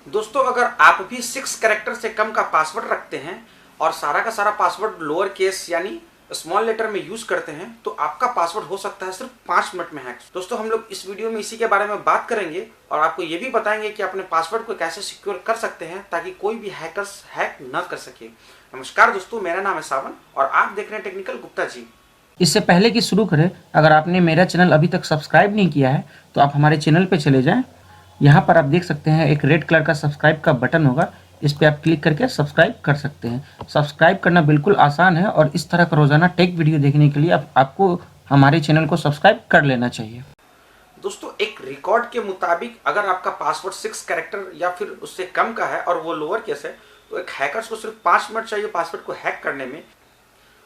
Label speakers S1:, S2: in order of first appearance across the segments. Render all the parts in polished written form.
S1: दोस्तों अगर आप भी 6 कैरेक्टर से कम का पासवर्ड रखते हैं और सारा का सारा पासवर्ड लोअर केस यानी स्मॉल लेटर में यूज करते हैं तो आपका पासवर्ड हो सकता है सिर्फ 5 मिनट में हैक। दोस्तों हम लोग इस वीडियो में इसी के बारे में बात करेंगे और आपको ये भी बताएंगे कि अपने पासवर्ड को कैसे सिक्योर कर सकते हैं ताकि कोई भी हैकर्स हैक न कर सके। नमस्कार दोस्तों, मेरा नाम है सावन और आप देख रहे हैं टेक्निकल गुप्ता जी।
S2: इससे पहले कि शुरू करें, अगर आपने मेरा चैनल अभी तक सब्सक्राइब नहीं किया है तो आप हमारे चैनल पे चले जाएं। यहाँ पर आप देख सकते हैं एक रेड कलर का सब्सक्राइब का बटन होगा, इस पर आप क्लिक करके सब्सक्राइब कर सकते हैं। सब्सक्राइब करना बिल्कुल आसान है और इस तरह का रोजाना टेक वीडियो देखने के लिए आपको हमारे चैनल को सब्सक्राइब कर लेना चाहिए।
S1: दोस्तों एक रिकॉर्ड के मुताबिक अगर आपका पासवर्ड 6 कैरेक्टर या फिर उससे कम का है और वो लोअर केस है तो एक हैकर्स को सिर्फ 5 मिनट चाहिए पासवर्ड को हैक करने में।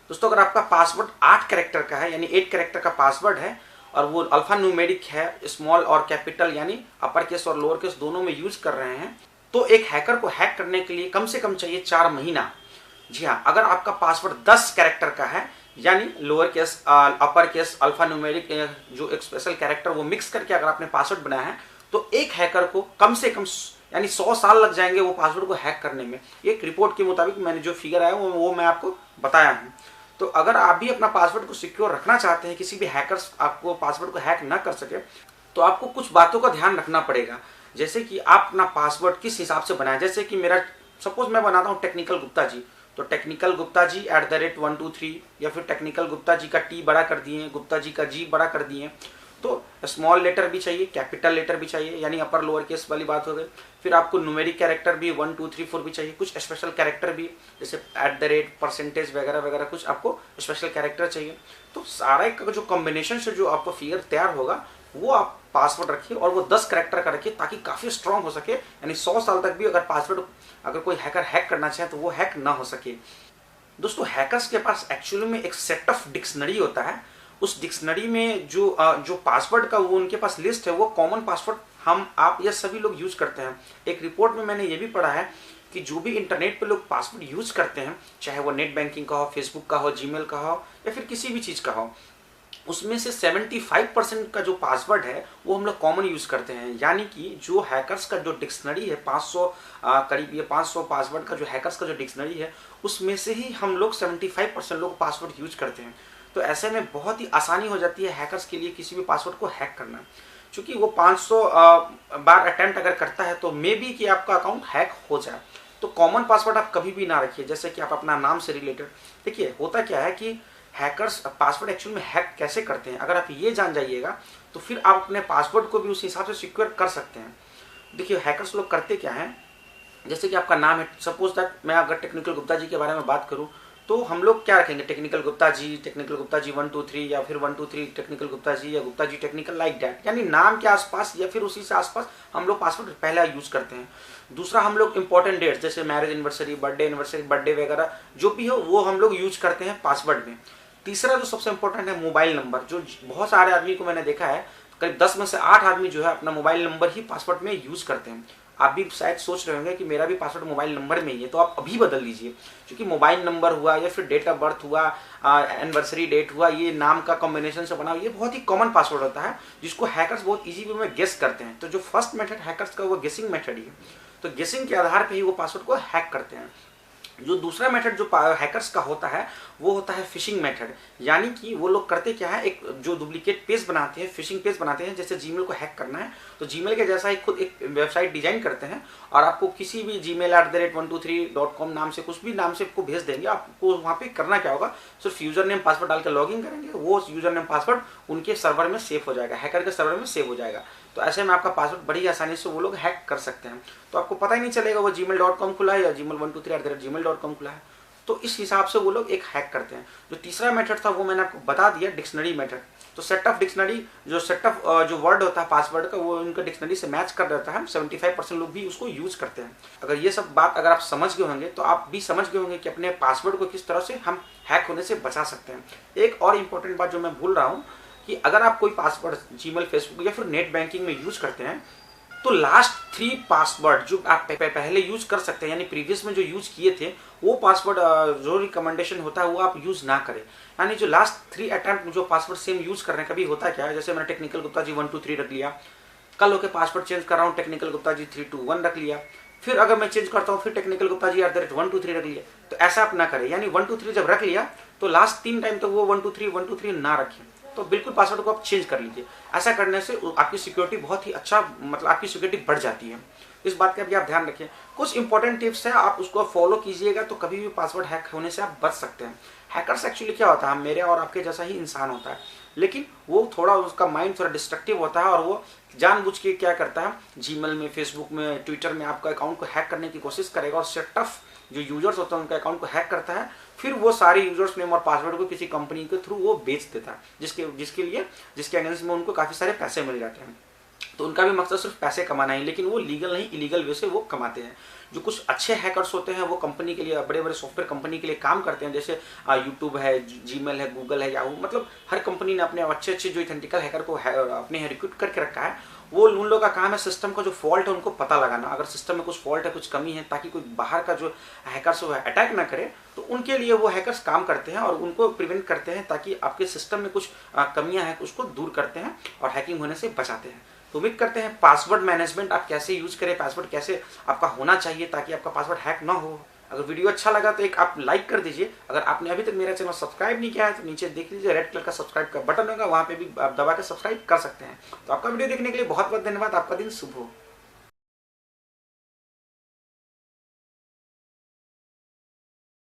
S1: दोस्तों अगर आपका पासवर्ड 8 कैरेक्टर का है यानी 8 कैरेक्टर का पासवर्ड है और वो अल्फा न्यूमेरिक है, स्मॉल और कैपिटल यानी अपर केस और लोअर केस दोनों में यूज कर रहे हैं, तो एक हैकर को हैक करने के लिए कम से कम चाहिए 4 महीना। जी हाँ, अगर आपका पासवर्ड 10 कैरेक्टर का है यानी lower case upper case alpha numeric जो एक स्पेशल कैरेक्टर वो मिक्स करके अगर आपने पासवर्ड बनाया है तो एक हैकर को कम से कम यानी 100 साल लग जाएंगे वो पासवर्ड को हैक करने में। एक रिपोर्ट के मुताबिक मैंने जो फिगर आया वो मैं आपको बताया हूँ। तो अगर आप भी अपना पासवर्ड को सिक्योर रखना चाहते हैं, किसी भी हैकर्स आपको पासवर्ड को हैक ना कर सके, तो आपको कुछ बातों का ध्यान रखना पड़ेगा। जैसे कि आप अपना पासवर्ड किस हिसाब से बनाएं। जैसे कि मेरा सपोज मैं बनाता हूँ टेक्निकल गुप्ता जी, तो टेक्निकल गुप्ता जी @123 या फिर टेक्निकल गुप्ता जी का टी बड़ा कर दिए, गुप्ता जी का जी बड़ा कर दिए। तो स्मॉल लेटर भी चाहिए, कैपिटल लेटर भी चाहिए यानी अपर लोअर केस वाली बात हो गई। फिर आपको न्यूमेरिक कैरेक्टर भी 1 2 3 4 भी चाहिए, कुछ स्पेशल कैरेक्टर भी जैसे %, वगैरह वगैरह कुछ आपको स्पेशल कैरेक्टर चाहिए। तो सारा का जो कॉम्बिनेशन से जो आपको फिगर तैयार होगा वो आप पासवर्ड रखिए और वो 10 कैरेक्टर का रखिए ताकि काफ़ी स्ट्रांग हो सके, यानी 100 साल तक भी अगर पासवर्ड अगर कोई हैकर हैक करना चाहे तो वो हैक ना हो सके। दोस्तों हैकर्स के पास एक्चुअली में एक सेट ऑफ डिक्शनरी होता है। उस डिक्शनरी में जो पासवर्ड का वो उनके पास लिस्ट है वो कॉमन पासवर्ड हम आप या सभी लोग यूज करते हैं। एक रिपोर्ट में मैंने ये भी पढ़ा है कि जो भी इंटरनेट पे लोग पासवर्ड यूज करते हैं, चाहे वो नेट बैंकिंग का हो, फेसबुक का हो, जीमेल का हो या फिर किसी भी चीज़ का हो, उसमें से 75% का जो पासवर्ड है वो हम लोग कॉमन यूज करते हैं। यानी कि जो हैकर्स का जो डिक्शनरी है 500 करीब ये 500 पासवर्ड का जो हैकर्स का जो डिक्शनरी है उसमें से ही हम लोग 75% लोग पासवर्ड यूज करते हैं। तो ऐसे में बहुत ही आसानी हो जाती है हैकर्स के लिए किसी भी पासवर्ड को हैक करना। क्योंकि वो 500 बार अटेम्प्ट अगर करता है तो मे बी कि आपका अकाउंट हैक हो जाए। तो कॉमन पासवर्ड आप कभी भी ना रखिए। जैसे कि आप अपना नाम से रिलेटेड, देखिए होता क्या है कि हैकर्स पासवर्ड एक्चुअल में हैक कैसे करते हैं, अगर आप ये जान जाइएगा तो फिर आप अपने पासवर्ड को भी उस हिसाब से सिक्योर कर सकते हैं। देखिए हैकर्स लोग करते क्या हैं, जैसे कि आपका नाम है, सपोज दैट मैं अगर टेक्निकल गुप्ता जी के बारे में बात करूं तो हम लोग क्या रखेंगे, टेक्निकल गुप्ता जी 1 2 3 या फिर 1 2 3 टेक्निकल गुप्ता जी या Gupta ji technical like that, यानी नाम के आसपास या फिर उसी से आसपास हम लोग पासवर्ड पहला यूज करते हैं। दूसरा हम लोग इंपॉर्टेंट डेट्स जैसे marriage anniversary, birthday anniversary, birthday वगैरह जो भी हो वो हम लोग यूज करते हैं पासवर्ड में। तीसरा जो सबसे इंपॉर्टेंट है मोबाइल नंबर, जो बहुत सारे आदमी को मैंने देखा है करीब 10 में से 8 आदमी जो है अपना मोबाइल नंबर ही पासवर्ड में यूज करते हैं। आप भी शायद सोच रहे होंगे कि मेरा भी पासवर्ड मोबाइल नंबर में ही है, तो आप अभी बदल लीजिए। क्योंकि मोबाइल नंबर हुआ या फिर डेट ऑफ बर्थ हुआ, एनिवर्सरी डेट हुआ, ये नाम का कॉम्बिनेशन से बना ये बहुत ही कॉमन पासवर्ड होता है जिसको हैकर्स बहुत इजी वे में गेस करते हैं। तो जो फर्स्ट मेथड हैकर्स का वो गेसिंग मेथड ही है, तो गेसिंग के आधार पर ही वो पासवर्ड को हैक करते हैं। जो दूसरा मेथड जो हैकर्स का होता है वो होता है फिशिंग मेथड। यानी कि वो लोग करते क्या है, एक जो डुप्लीकेट पेज बनाते हैं, फिशिंग पेज बनाते हैं। जैसे जीमेल को हैक करना है तो जीमेल के जैसा ही खुद एक वेबसाइट डिजाइन करते हैं और आपको किसी भी जीमेल @123.com नाम से कुछ भी नाम से आपको भेज देंगे। आपको वहाँ पे करना क्या होगा, सिर्फ यूजर नेम पासवर्ड डाल के लॉग इन करेंगे, वो यूजर नेम पासवर्ड उनके सर्वर में सेव हो जाएगा, हैकर के सर्वर में सेव हो जाएगा। तो ऐसे में आपका पासवर्ड बड़ी आसानी से वो लोग हैक कर सकते हैं। तो आपको पता ही नहीं चलेगा वो gmail.com खुला है या gmail123@gmail.com खुला है। तो इस हिसाब से वो लोग एक हैक करते हैं। जो तीसरा मेथड था वो मैंने आपको बता दिया, डिक्शनरी मेथड। तो सेट ऑफ डिक्शनरी जो सेट ऑफ जो वर्ड होता है पासवर्ड का वो उनका डिक्शनरी से मैच कर रहता है। 75% लोग भी उसको यूज करते हैं। अगर ये सब बात अगर आप समझ गए होंगे तो आप भी समझ गए होंगे कि अपने पासवर्ड को किस तरह से हम हैक होने से बचा सकते हैं। एक और इम्पोर्टेंट बात जो मैं भूल रहा हूँ कि अगर आप कोई पासवर्ड जीमेल, फेसबुक या फिर नेट बैंकिंग में यूज करते हैं तो लास्ट 3 पासवर्ड जो आप पहले यूज कर सकते हैं, यानी प्रीवियस में जो यूज किए थे वो पासवर्ड जो रिकमेंडेशन होता है वो आप यूज ना करें। यानी जो लास्ट 3 अटेम्प्ट जो पासवर्ड सेम यूज कर रहे हैं, कभी होता क्या है, जैसे मैंने टेक्निकल गुप्ता जी 1 2 3 रख लिया, कल होके पासवर्ड चेंज कर रहा हूँ टेक्निकल गुप्ता जी 3 2 1 रख लिया, फिर अगर मैं चेंज करता हूँ फिर टेक्निकल गुप्ता जी @123 रख लिया, तो ऐसा आप ना करें। यानी 123 जब रख लिया तो लास्ट 3 टाइम तो वो 123 ना रखें, तो बिल्कुल पासवर्ड को आप चेंज कर लीजिए। ऐसा करने से आपकी सिक्योरिटी बहुत ही अच्छा, मतलब आपकी सिक्योरिटी बढ़ जाती है। इस बात का भी आप ध्यान रखें। कुछ इंपॉर्टेंट टिप्स है, आप उसको फॉलो कीजिएगा तो कभी भी पासवर्ड हैक होने से आप बच सकते हैं। हैकर्स एक्चुअली क्या होता है, मेरे और आपके जैसा ही इंसान होता है, लेकिन वो थोड़ा, उसका माइंड थोड़ा डिस्ट्रक्टिव होता है और वो जानबूझ के क्या करता है, जीमेल में, फेसबुक में, ट्विटर में आपका अकाउंट को हैक करने की कोशिश करेगा और सेटअप जो यूजर्स होते हैं उनके अकाउंट को हैक करता है। फिर वो सारे यूजर्स नेम और पासवर्ड को किसी कंपनी के थ्रू वो बेच देता है, जिसके अगेंस्ट में उनको काफ़ी सारे पैसे मिल जाते हैं। तो उनका भी मकसद सिर्फ पैसे कमाना है, लेकिन वो लीगल नहीं, इलीगल वे से वो कमाते हैं। जो कुछ अच्छे हैकर्स होते हैं वो कंपनी के लिए, बड़े बड़े सॉफ्टवेयर कंपनी के लिए काम करते हैं, जैसे यूट्यूब है, जीमेल है, गूगल है, याहू, मतलब हर कंपनी ने अपने अच्छे अच्छे जो एथेंटिकल हैकर को अपने रिक्रूट करके रखा है। वो उन लोगों का काम है सिस्टम का जो फॉल्ट है उनको पता लगाना, अगर सिस्टम में कुछ फॉल्ट है, कुछ कमी है, ताकि कोई बाहर का जो हैकर्स वो अटैक ना करे, तो उनके लिए वो हैकर्स काम करते हैं और उनको प्रिवेंट करते हैं, ताकि आपके सिस्टम में कुछ कमियां हैं उसको दूर करते हैं और हैकिंग होने से बचाते हैं। तो उम्मीद करते हैं पासवर्ड मैनेजमेंट आप कैसे यूज करें, पासवर्ड कैसे आपका होना चाहिए ताकि आपका पासवर्ड हैक ना हो। अगर वीडियो अच्छा लगा तो एक आप लाइक कर दीजिए। अगर आपने अभी तक मेरा चैनल सब्सक्राइब नहीं किया है तो नीचे देख लीजिए, रेड कलर का सब्सक्राइब का बटन होगा, वहां पे भी आप दबा के सब्सक्राइब कर सकते हैं। तो आपका वीडियो देखने के लिए बहुत बहुत धन्यवाद। आपका दिन शुभ हो।